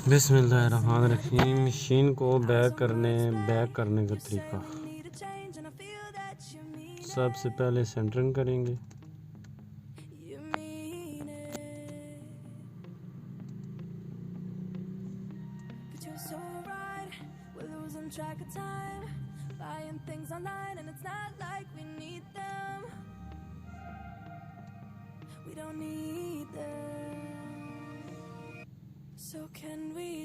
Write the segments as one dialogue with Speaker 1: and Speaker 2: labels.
Speaker 1: बिस्मिल्लाहिर्रहमानिर्रहीम। मशीन को बैक करने का तरीका। सबसे पहले सेंटरिंग करेंगे।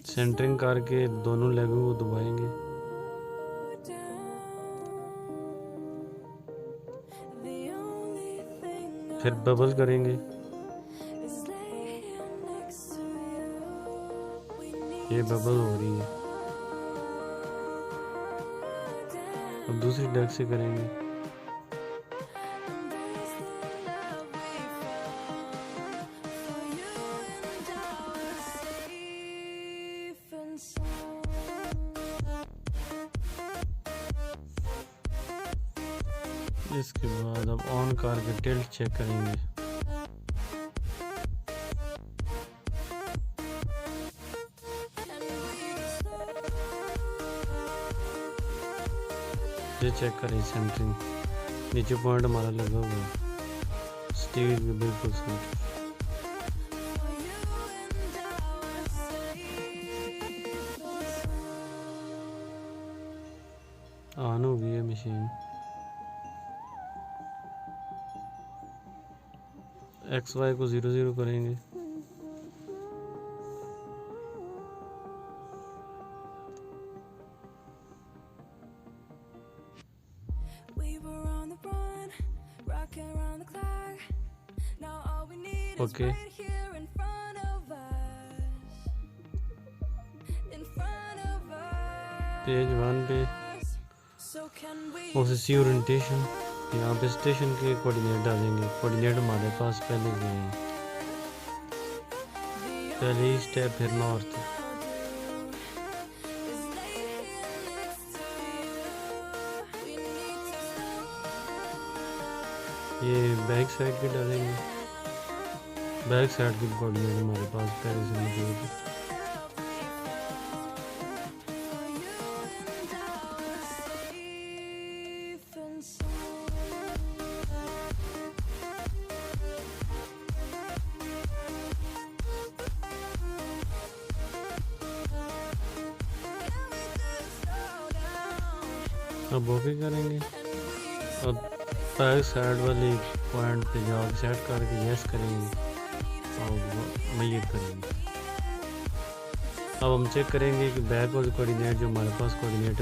Speaker 1: सेंटरिंग करके दोनों लेगों को दबाएंगे। फिर बबल करेंगे। ये बबल हो रही है। अब दूसरी डेक से करेंगे। इसके बाद अब ऑन करके टिल्ट चेक करेंगे। ये चेक करें सेंटरिंग। नीचे पॉइंट हमारा लगा हुआ है। स्टील भी बिल्कुल सेंटर। ऑन हो गई है मशीन। XY को 0-0 करेंगे। ओके। पेज 1 पे OCC ओरिएंटेशन। यहाँ पे स्टेशन के कोऑर्डिनेट डालेंगे। कोऑर्डिनेट हमारे पास पहले गए हैं। पहले ही स्टेप फिर नॉर्थ। ये बैक साइड पे डालेंगे। बैक साइड की कोऑर्डिनेट हमारे पास पहले से मौजूद है। अब ओके करेंगे। अब बैक साइड वाली पॉइंट पे जाकर सेट करके यस करेंगे और मैयर करेंगे। अब हम चेक करेंगे कि बैक वाली कोऑर्डिनेट जो हमारे पास कोऑर्डिनेट